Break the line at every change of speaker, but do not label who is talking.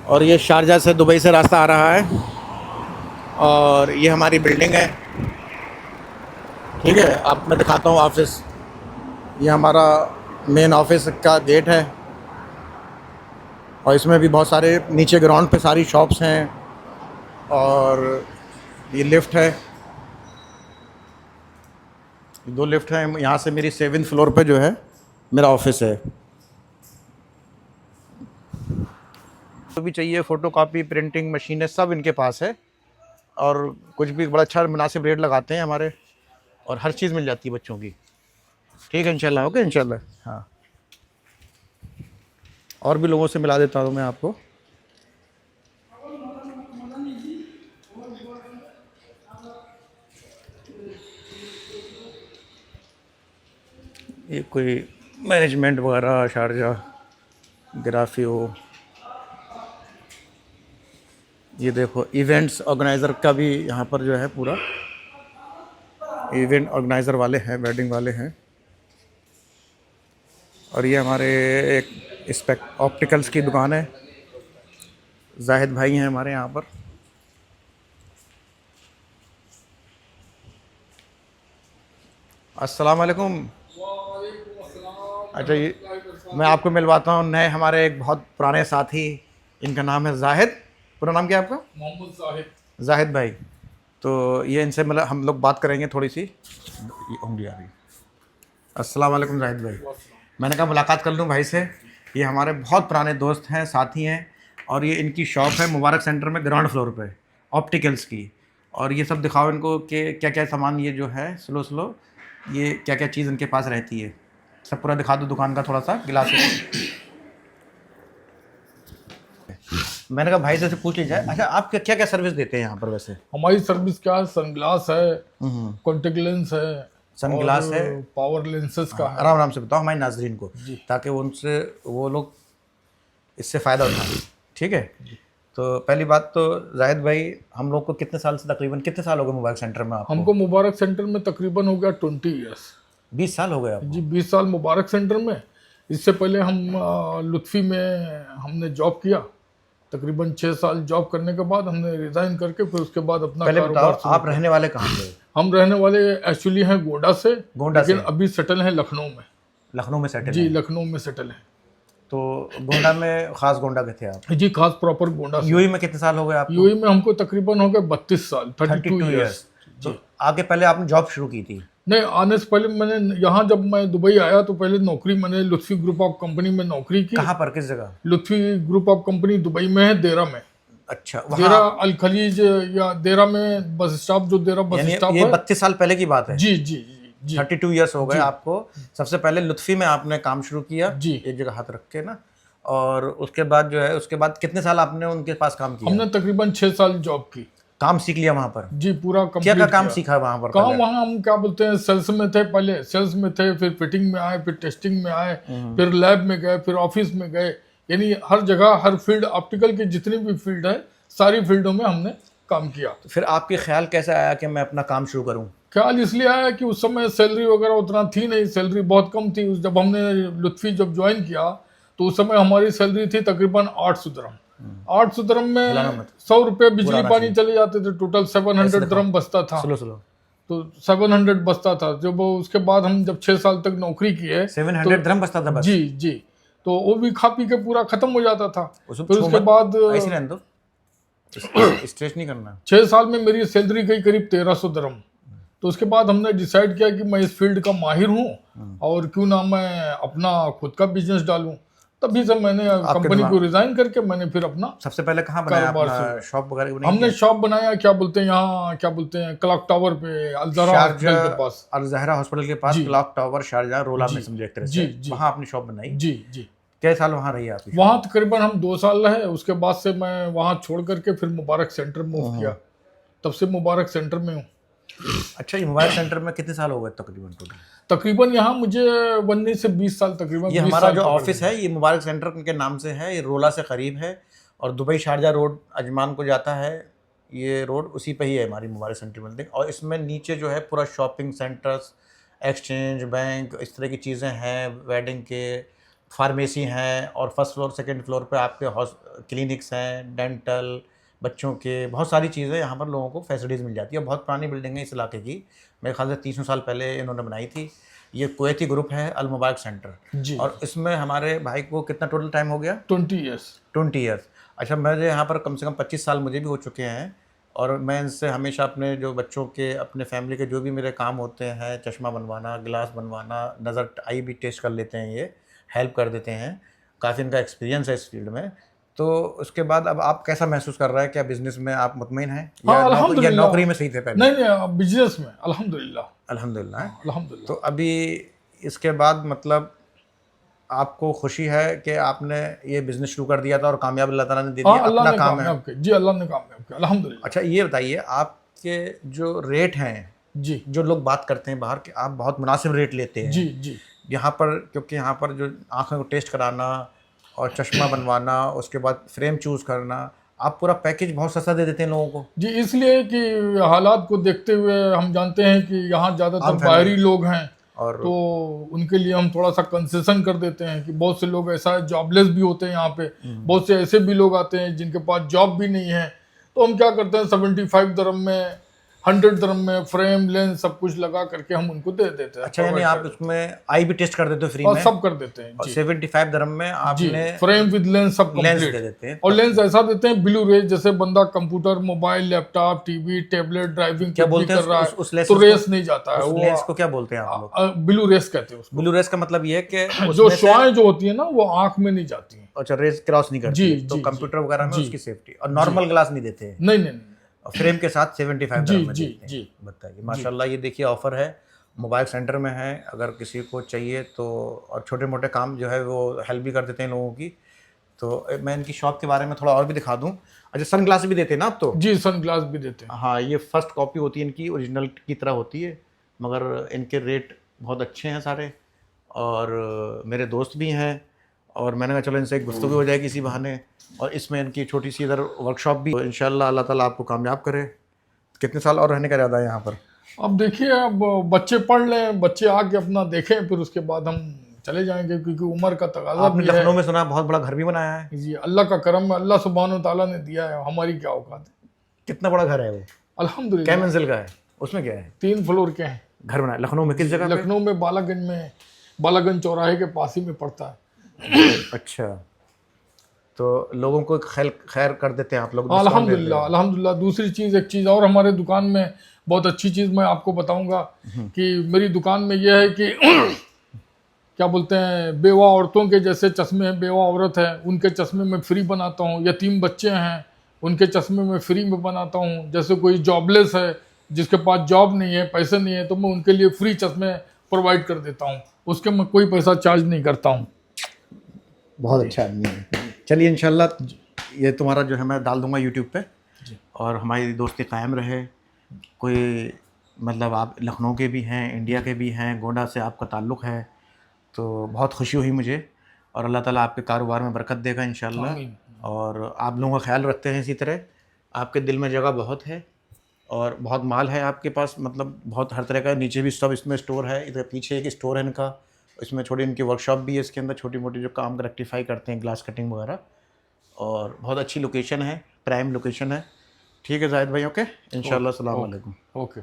और ये शारजा से दुबई से रास्ता आ रहा है। और ये हमारी बिल्डिंग है। ठीक है, अब मैं दिखाता हूँ ऑफिस। ये हमारा मेन ऑफिस का गेट है। और इसमें भी बहुत सारे नीचे ग्राउंड पे सारी शॉप्स हैं। और ये लिफ्ट है, 2 लिफ्ट हैं। यहाँ से मेरी 7th फ्लोर पे जो है मेरा ऑफिस है। जो भी चाहिए, फ़ोटो कापी, प्रिंटिंग मशीनें सब इनके पास है। और कुछ भी बड़ा अच्छा मुनासिब रेट लगाते हैं हमारे। और हर चीज़ मिल जाती है बच्चों की। ठीक है, इंशाल्लाह। ओके, इंशाल्लाह। हाँ, और भी लोगों से मिला देता हूँ मैं आपको। ये कोई मैनेजमेंट वगैरह, शारजा ग्राफियो। ये देखो, इवेंट्स ऑर्गेनाइज़र का भी यहाँ पर जो है पूरा इवेंट ऑर्गेनाइज़र वाले हैं, वेडिंग वाले हैं। और ये हमारे एक स्पेक्ट ऑप्टिकल्स की दुकान है। जाहिद भाई हैं हमारे यहाँ पर। अस्सलाम वालेकुम। अच्छा, ये मैं आपको मिलवाता हूँ नए हमारे एक बहुत पुराने साथी। इनका नाम है जाहिद। पूरा नाम क्या है आपका?
मोहम्मद साहिब।
जाहिद भाई। तो ये इनसे मतलब हम लोग बात करेंगे थोड़ी सी। ये उंगली आ रही। अस्सलाम वालेकुम जाहिद भाई। मैंने कहा मुलाकात कर लूँ भाई से। ये हमारे बहुत पुराने दोस्त हैं, साथी हैं। और ये इनकी शॉप है मुबारक सेंटर में, ग्राउंड फ्लोर पे, ऑप्टिकल्स की। और ये सब दिखाओ इनको कि क्या क्या सामान ये जो है, स्लो स्लो ये क्या क्या चीज़ इनके पास रहती है। सब पूरा दिखा दो दुकान का, थोड़ा सा गिलास। मैंने कहा भाई से पूछ ली जाए। अच्छा, आप क्या क्या सर्विस देते हैं यहाँ पर वैसे?
हमारी सर्विस क्या है, सनग्लास है, कॉन्टेक्ट लेंस है,
सनग्लास है।
और पावर लेंसेस का है।
आराम आराम से बताओ हमारे नाजरीन को,
जी।
ताकि उनसे वो लोग इससे फ़ायदा उठाएं। ठीक है। तो पहली बात तो जाहिद भाई, हम लोग को कितने साल से, तकरीबन कितने साल हो गए मोबाइल सेंटर में आपको?
हमको मुबारक सेंटर में तकरीबन हो गया 20 ईयर्स।
20 साल हो गए आपको?
जी, 20 साल मुबारक सेंटर में। इससे पहले हम लुत्फ़ी में हमने जॉब किया। तकरीबन 6 साल जॉब करने के बाद हमने रिज़ाइन करके फिर उसके बाद अपना
पहले
कारोबार
बताओ आप रहने वाले कहाँ पे?
हम रहने वाले एक्चुअली हैं गोंडा से,
गोंडा
लेकिन
से।
अभी सेटल हैं लखनऊ में।
लखनऊ में सेटल
जी,
हैं।
लखनऊ में सेटल हैं।
तो गोंडा में, ख़ास गोंडा के थे आप?
जी, खास प्रॉपर गोंडा से।
यूएई में कितने साल हो गए आपको?
यूएई में हमको तकरीबन हो गए 32 साल, 32 ईयर्स।
तो आगे पहले आपने जॉब शुरू की थी?
नहीं, आने से पहले मैंने यहाँ, जब मैं दुबई आया तो पहले नौकरी मैंने लुत्फ़ी ग्रुप ऑफ कंपनी में नौकरी की।
कहाँ पर, किस जगह?
Lutfi group of company Dubai में है, देरा में।
अच्छा,
देरा
वहाँ।
अल खलीज, या देरा में बस स्टॉप, जो देरा बस
यानी
स्टॉप
ये
है।
32 साल पहले की बात है?
जी जी जी जी
32 ईयर्स हो गए आपको। सबसे पहले लुत्फ़ी में आपने काम शुरू किया,
जी।
एक जगह हाथ रख के ना। और उसके बाद जो है, उसके बाद कितने साल आपने उनके पास काम किया?
हमने तकरीबन 6 साल जॉब की।
काम सीख लिया वहाँ पर?
जी, पूरा
क्या
कंप्लीट
क्या काम
किया।
सीखा वहाँ पर?
काम वहाँ हम क्या बोलते हैं, सेल्स में थे पहले, सेल्स में थे, फिर फिटिंग में आए, फिर टेस्टिंग में आए, फिर लैब में गए, फिर ऑफिस में गए। यानी हर जगह, हर फील्ड, ऑप्टिकल की जितनी भी फील्ड है, सारी फील्डों में हमने काम किया।
तो फिर आपके ख्याल कैसे आया कि मैं अपना काम शुरू करूँ?
ख्याल इसलिए आया कि उस समय सैलरी वगैरह उतना थी नहीं, सैलरी बहुत कम थी। जब हमने लुत्फ़ी जब ज्वाइन किया तो उस समय हमारी सैलरी थी तकरीबन 800 दिरहम। 800 दिरहम में 100 रुपये बिजली पानी चले जाते थे। टोटल 700 दिरहम बचता था।
Slow slow.
तो 700 बचता था। जब वो उसके बाद हम जब 6 साल तक नौकरी किए,
700 दिरहम बचता था बस?
जी जी, तो वो भी खा पी के पूरा खत्म हो जाता था।
उसको
फिर उसके बाद
ऐसे रहने दो, स्ट्रेच नहीं करना।
6 साल में मेरी सैलरी गई करीब 1300 दिरहम। तो उसके बाद हमने डिसाइड किया कि मैं इस फील्ड का माहिर हूँ और क्यों ना मैं अपना खुद का बिजनेस डालूं। तभी से मैंने कंपनी को रिजाइन करके मैंने फिर अपना
सबसे पहले कहाँ बनाया अपना शॉप वगैरह बनाई?
हमने शॉप बनाया, क्या बोलते हैं यहाँ, क्या बोलते हैं, क्लॉक टावर पे, अल-ज़हरा हॉस्पिटल के पास।
अल-ज़हरा हॉस्पिटल के पास क्लॉक टावर, शारजाह रोला में समझे एक तरह से। वहाँ अपनी शॉप बनाई?
जी जी।
कितने साल वहाँ रही आप?
वहाँ तकरीबन हम 2 साल रहे। उसके बाद से मैं वहाँ छोड़ करके फिर मुबारक सेंटर मूव किया। तब से मुबारक सेंटर में हूँ।
अच्छा, ये मुबारक सेंटर में कितने साल हो गए तकरीबन टोटल?
तकरीबन यहाँ मुझे 19 से 20 साल तकरीबन।
ये हमारा जो ऑफिस है, ये मुबारक सेंटर के नाम से है। ये रोला से करीब है और दुबई शारजा रोड अजमान को जाता है। ये रोड उसी पे ही है हमारी मुबारक सेंटर बिल्डिंग। और इसमें नीचे जो है पूरा शॉपिंग सेंटर्स, एक्सचेंज बैंक, इस तरह की चीज़ें हैं, वेडिंग के फार्मेसी हैं, और फर्स्ट फ्लोर सेकंड फ्लोर पे आपके क्लिनिक्स हैं, डेंटल, बच्चों के बहुत सारी चीज़ें यहाँ पर लोगों को फैसिलिटीज़ मिल जाती है। बहुत पुरानी बिल्डिंग है इस इलाके की, मेरे ख्याल से 300 साल पहले इन्होंने बनाई थी। ये कुवैती ग्रुप है अल मुबारक सेंटर,
जी।
और इसमें हमारे भाई को कितना टोटल टाइम हो गया?
20 ईयर्स।
20 ईयर्स। अच्छा, मेरे यहाँ पर कम से कम 25 साल मुझे भी हो चुके हैं, और मैं इनसे हमेशा अपने जो बच्चों के, अपने फैमिली के जो भी मेरे काम होते हैं, चश्मा बनवाना, गिलास बनवाना, नज़र आई भी टेस्ट कर लेते हैं, ये हेल्प कर देते हैं। काफ़ी इनका एक्सपीरियंस है इस फील्ड में। तो उसके बाद अब आप कैसा महसूस कर रहे हैं? क्या बिज़नेस में आप मुतमईन हैं,
हाँ,
या
अल्हम्दुलिल्लाह।
नौकरी में सही थे पहले?
नहीं नहीं, बिजनेस में अल्हम्दुलिल्लाह।
अल्हम्दुलिल्लाह।
अल्हम्दुलिल्लाह।
तो अभी इसके बाद मतलब आपको खुशी है कि आपने ये बिज़नेस शुरू कर दिया था और कामयाब अल्लाह ताला ने दे
हाँ,
दिया,
अल्लाह
अपना
ने
काम है।
कामयाब किया जी, अल्लाह ने कामयाब किया अल्हम्दुलिल्लाह।
अच्छा, ये बताइए, आपके जो रेट हैं,
जी
जो लोग बात करते हैं बाहर के, आप बहुत मुनासिब रेट लेते हैं
जी जी
यहाँ पर, क्योंकि यहाँ पर जो आँखों को टेस्ट कराना और चश्मा बनवाना, उसके बाद फ्रेम चूज़ करना, आप पूरा पैकेज बहुत सस्ता दे देते हैं लोगों को।
जी, इसलिए कि हालात को देखते हुए हम जानते हैं कि यहाँ ज़्यादातर बाहरी लोग हैं,
और
तो उनके लिए हम थोड़ा सा कंसेशन कर देते हैं कि बहुत से लोग ऐसा जॉबलेस भी होते हैं यहाँ पे, बहुत से ऐसे भी लोग आते हैं जिनके पास जॉब भी नहीं है, तो हम क्या करते हैं 75 दरम में, 100 दरम में फ्रेम लेंस सब कुछ लगा करके हम उनको दे देते हैं।
अच्छा, यानी आप उसमें आई भी टेस्ट कर देते हो फ्री
और
में?
सब कर देते हैं
और
जी।
75 दरम में
जी,
आपने
फ्रेम विद लेंस सब
लेंस
कंप्लीट
दे देते हैं।
और लेंस ऐसा देते हैं ब्लू रेज, जैसे बंदा computer, mobile, laptop, TV, tablet, driving
क्या
कुछ भी
बोलते हैं
कर रहा
उस
है
लेंस
तो
को?
रेस नहीं जाता है।
उस लेंस को क्या बोलते हैं आप लोग?
ब्लू रेस कहते हैं उसको।
ब्लू रेस का मतलब ये है कि
जो
उसमें से,
शुआएं जो होती है ना वो आंख में नहीं जाती हैं।
अच्छा, रेस क्रॉस नहीं करती
जी,
है, तो
जी,
कंप्यूटर वगैरह में
जी,
उसकी सेफ्टी, और नॉर्मल ग्लास नहीं देते हैं,
नहीं नहीं नहीं।
और फ्रेम के साथ 75
जी
दरम में
जी
देते हैं।
जी
बताइए, माशाल्लाह, ये देखिए ऑफर है, मोबाइल सेंटर में है, अगर किसी को चाहिए तो, और छोटे मोटे काम जो है वो हेल्प भी कर देते हैं लोगों की। तो मैं इनकी शॉप के बारे में थोड़ा और भी दिखा दूं। अच्छा, सन ग्लास भी देते हैं ना आप तो?
जी, सन ग्लास भी देते हैं।
हाँ, ये फर्स्ट कॉपी होती है इनकी, ओरिजिनल की तरह होती है, मगर इनके रेट बहुत अच्छे हैं सारे, और मेरे दोस्त भी हैं, और मैंने कहा चलो इनसे एक गुफ्तगू हो जाएगी इसी बहाने, और इसमें इनकी छोटी सी इधर वर्कशॉप भी। तो इंशाल्लाह अल्लाह ताला आपको कामयाब करे। कितने साल और रहने का इरादा है यहाँ पर?
अब देखिए, अब बच्चे पढ़ लें, बच्चे आके अपना देखें, फिर उसके बाद हम चले जाएंगे, क्योंकि उम्र का तकाजा
आपने
भी है।
लखनऊ में सुना बहुत बड़ा घर भी बनाया है?
जी, अल्लाह का करम है, अल्लाह सुब्हान व तआला ने दिया है, हमारी क्या औकात है।
कितना बड़ा घर है वो? क्या
अल्हम्दुलिल्लाह।
मंजिल का है? उसमें क्या है?
3 फ्लोर के हैं।
घर बनाया लखनऊ में? किस जगह पे?
लखनऊ में बालागंज में, बालागंज चौराहे के पास ही में पड़ता है।
अच्छा, तो लोगों को खैर कर देते हैं आप लोग?
अल्हम्दुलिल्लाह अल्हम्दुलिल्लाह। दूसरी चीज़, एक चीज़ और हमारे दुकान में बहुत अच्छी चीज़ मैं आपको बताऊंगा कि मेरी दुकान में यह है कि क्या बोलते हैं, बेवा औरतों के जैसे चश्मे हैं, बेवा औरत है उनके चश्मे में फ्री बनाता हूँ, यतीम बच्चे हैं उनके चश्मे में फ्री में बनाता हूँ, जैसे कोई जॉबलेस है जिसके पास जॉब नहीं है, पैसे नहीं है, तो मैं उनके लिए फ्री चश्मे प्रोवाइड कर देता हूँ, उसके मैं कोई पैसा चार्ज नहीं करता हूँ।
बहुत अच्छा आदमी है। चलिए, इंशाल्लाह ये तुम्हारा जो है मैं डाल दूंगा यूट्यूब पे, और हमारी दोस्ती कायम रहे। कोई मतलब आप लखनऊ के भी हैं, इंडिया के भी हैं, गोंडा से आपका ताल्लुक़ है, तो बहुत खुशी हुई मुझे, और अल्लाह ताला आपके कारोबार में बरकत देगा इंशाल्लाह। और आप लोगों का ख्याल रखते हैं इसी तरह, आपके दिल में जगह बहुत है और बहुत माल है आपके पास, मतलब बहुत हर तरह का। नीचे भी सब इसमें स्टोर है, इधर पीछे एक स्टोर है इनका, इसमें छोटी इनकी वर्कशॉप भी है, इसके अंदर छोटी मोटी जो काम रेक्टिफाई करते हैं, ग्लास कटिंग वगैरह, और बहुत अच्छी लोकेशन है, प्राइम लोकेशन है। ठीक है जाहिद भाई, ओके, इंशाल्लाह, अस्सलाम वालेकुम।
ओके।